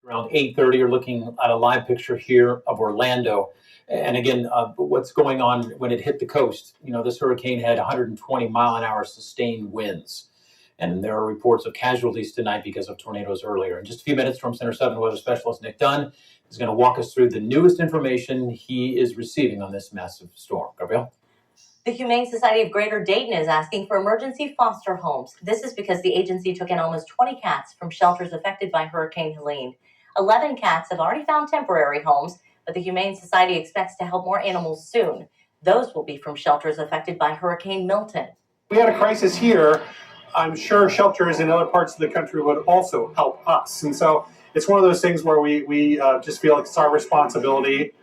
Around 8:30, you're looking at a live picture here of Orlando. And again, what's going on when it hit the coast? You know, this hurricane had 120 mile an hour sustained winds. And there are reports of casualties tonight because of tornadoes earlier. In just a few minutes, Storm Center 7 weather specialist Nick Dunn is going to walk us through the newest information he is receiving on this massive storm. Gabrielle? The Humane Society of Greater Dayton is asking for emergency foster homes. This is because the agency took in almost 20 cats from shelters affected by Hurricane Helene. 11 cats have already found temporary homes, but the Humane Society expects to help more animals soon. Those will be from shelters affected by Hurricane Milton. We had a crisis here. I'm sure shelters in other parts of the country would also help us. And so it's one of those things where we just feel like it's our responsibility.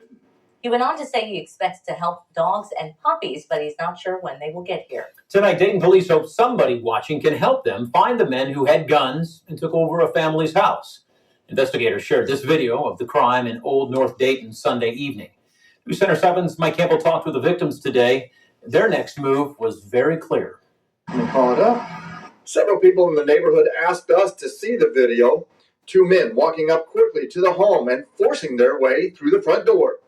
He went on to say he expects to help dogs and puppies, but he's not sure when they will get here. Tonight, Dayton police hope somebody watching can help them find the men who had guns and took over a family's house. Investigators shared this video of the crime in Old North Dayton Sunday evening. News Center 7's Mike Campbell talked with the victims today. Their next move was very clear. Let me call it up. Several people in the neighborhood asked us to see the video. Two men walking up quickly to the home and forcing their way through the front door.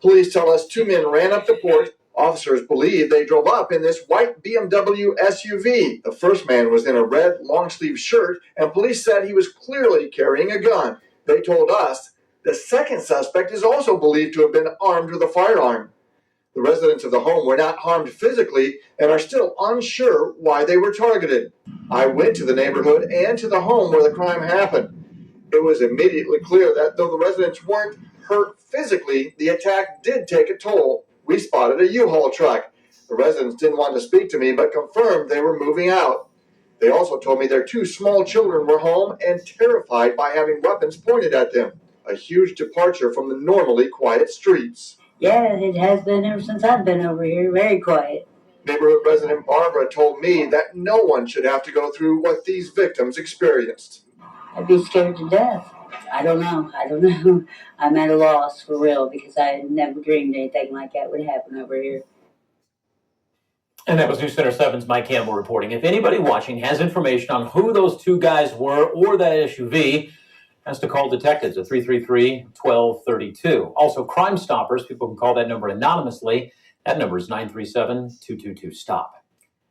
Police tell us two men ran up the porch. Officers believe they drove up in this white BMW SUV. The first man was in a red long-sleeve shirt, and police said he was clearly carrying a gun. They told us the second suspect is also believed to have been armed with a firearm. The residents of the home were not harmed physically and are still unsure why they were targeted. I went to the neighborhood and to the home where the crime happened. It was immediately clear that though the residents weren't hurt physically, the attack did take a toll. We spotted a U-Haul truck. The residents didn't want to speak to me, but confirmed they were moving out. They also told me their two small children were home and terrified by having weapons pointed at them. A huge departure from the normally quiet streets. Yeah, it has been ever since I've been over here. Very quiet. Neighborhood resident Barbara told me that no one should have to go through what these victims experienced. I'd be scared to death. I don't know. I'm at a loss for real because I had never dreamed anything like that would happen over here. And that was News Center 7's Mike Campbell reporting. If anybody watching has information on who those two guys were or that SUV, has to call detectives at 333-1232. Also, Crime Stoppers, people can call that number anonymously. That number is 937-222-STOP.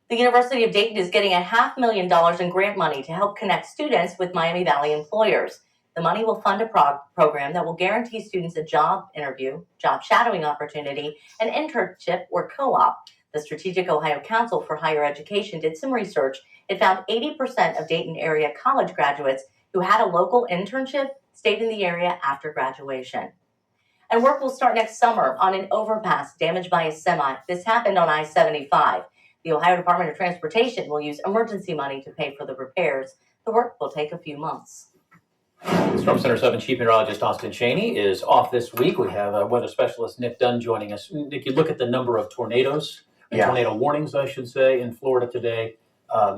The University of Dayton is getting $500,000 in grant money to help connect students with Miami Valley employers. The money will fund a program that will guarantee students a job interview, job shadowing opportunity, an internship, or co-op. The Strategic Ohio Council for Higher Education did some research. It found 80% of Dayton area college graduates who had a local internship stayed in the area after graduation. And work will start next summer on an overpass damaged by a semi. This happened on I-75. The Ohio Department of Transportation will use emergency money to pay for the repairs. The work will take a few months. Storm Center 7 Chief Meteorologist Austin Cheney is off this week. We have weather specialist Nick Dunn joining us. Nick, you look at the number of tornadoes, tornado warnings, I should say, in Florida today.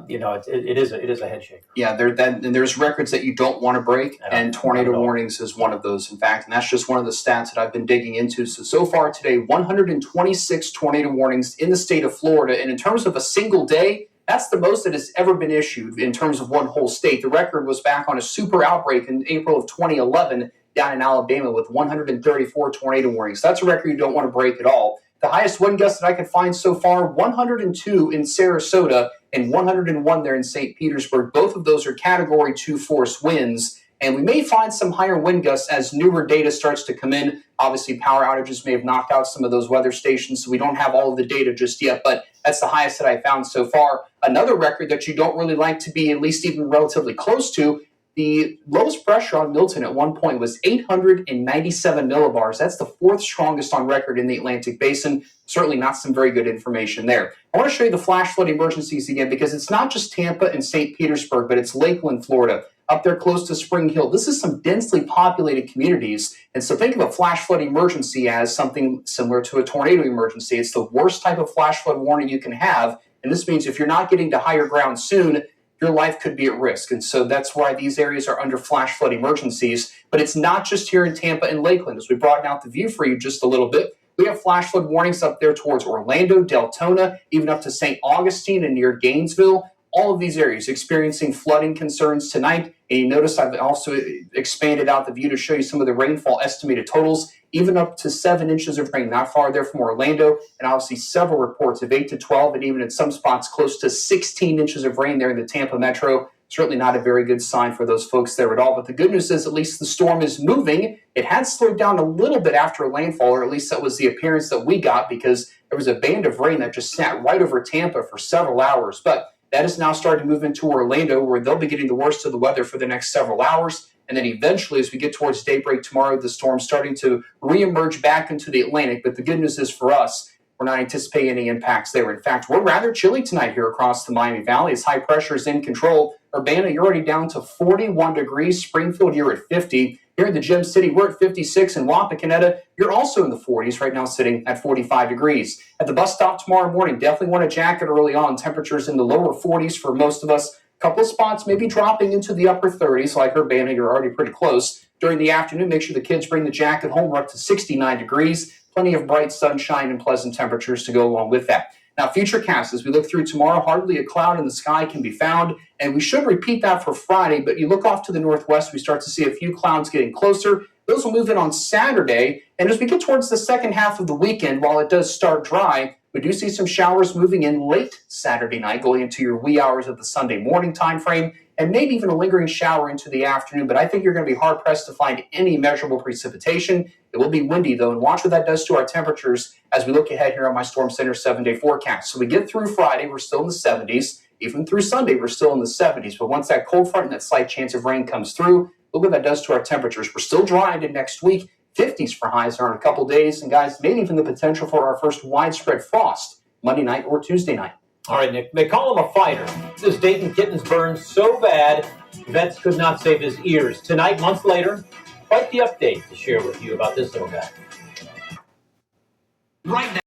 It is a head shaker. Yeah, there's records that you don't want to break, and tornado warnings is one of those, in fact, and that's just one of the stats that I've been digging into. So far today, 126 tornado warnings in the state of Florida, and in terms of a single day, that's the most that has ever been issued in terms of one whole state. The record was back on a super outbreak in April of 2011 down in Alabama with 134 tornado warnings. That's a record you don't want to break at all. The highest wind gusts that I could find so far, 102 in Sarasota and 101 there in St. Petersburg. Both of those are Category 2 force winds. And we may find some higher wind gusts as newer data starts to come in. Obviously, power outages may have knocked out some of those weather stations, so we don't have all of the data just yet, but that's the highest that I found so far. Another record that you don't really like to be at least even relatively close to, the lowest pressure on Milton at one point was 897 millibars. That's the fourth strongest on record in the Atlantic Basin. Certainly not some very good information there. I want to show you the flash flood emergencies again because it's not just Tampa and St. Petersburg, but it's Lakeland, Florida, up there close to Spring Hill. This is some densely populated communities. And so think of a flash flood emergency as something similar to a tornado emergency. It's the worst type of flash flood warning you can have. And this means if you're not getting to higher ground soon, your life could be at risk. And so that's why these areas are under flash flood emergencies. But it's not just here in Tampa and Lakeland. As we broaden out the view for you just a little bit, we have flash flood warnings up there towards Orlando, Deltona, even up to St. Augustine and near Gainesville. all of these areas experiencing flooding concerns tonight. And you notice I've also expanded out the view to show you some of the rainfall estimated totals, even up to 7 inches of rain, not far there from Orlando. And obviously several reports of 8 to 12 and even in some spots close to 16 inches of rain there in the Tampa metro. Certainly not a very good sign for those folks there at all. But the good news is at least the storm is moving. It had slowed down a little bit after landfall, or at least that was the appearance that we got, because there was a band of rain that just sat right over Tampa for several hours. But that is now starting to move into Orlando, where they'll be getting the worst of the weather for the next several hours. And then eventually, as we get towards daybreak tomorrow, the storm's starting to reemerge back into the Atlantic. But the good news is for us, we're not anticipating any impacts there. In fact, we're rather chilly tonight here across the Miami Valley as high pressure is in control. Urbana, you're already down to 41 degrees. Springfield, you're at 50. Here in the Gem City, we're at 56. In Wapakoneta, you're also in the 40s, right now sitting at 45 degrees. At the bus stop tomorrow morning, definitely want a jacket early on. Temperatures in the lower 40s for most of us. Couple of spots maybe dropping into the upper 30s, like Urbana, you're already pretty close. During the afternoon, make sure the kids bring the jacket home. We're up to 69 degrees. Plenty of bright sunshine and pleasant temperatures to go along with that. Now, futurecast, as we look through tomorrow, hardly a cloud in the sky can be found, and we should repeat that for Friday, but you look off to the northwest, we start to see a few clouds getting closer. Those will move in on Saturday, and as we get towards the second half of the weekend, while it does start dry, we do see some showers moving in late Saturday night, going into your wee hours of the Sunday morning time frame, and maybe even a lingering shower into the afternoon. But I think you're going to be hard-pressed to find any measurable precipitation. It will be windy, though, and watch what that does to our temperatures as we look ahead here on my Storm Center 7-day forecast. So we get through Friday, we're still in the 70s. Even through Sunday, we're still in the 70s. But once that cold front and that slight chance of rain comes through, look what that does to our temperatures. We're still dry into next week. 50s for highs in a couple days. And, guys, maybe even the potential for our first widespread frost Monday night or Tuesday night. All right, Nick, they call him a fighter. This Dayton kitten's burned so bad, vets could not save his ears. Tonight, months later, quite the update to share with you about this little guy. Right now.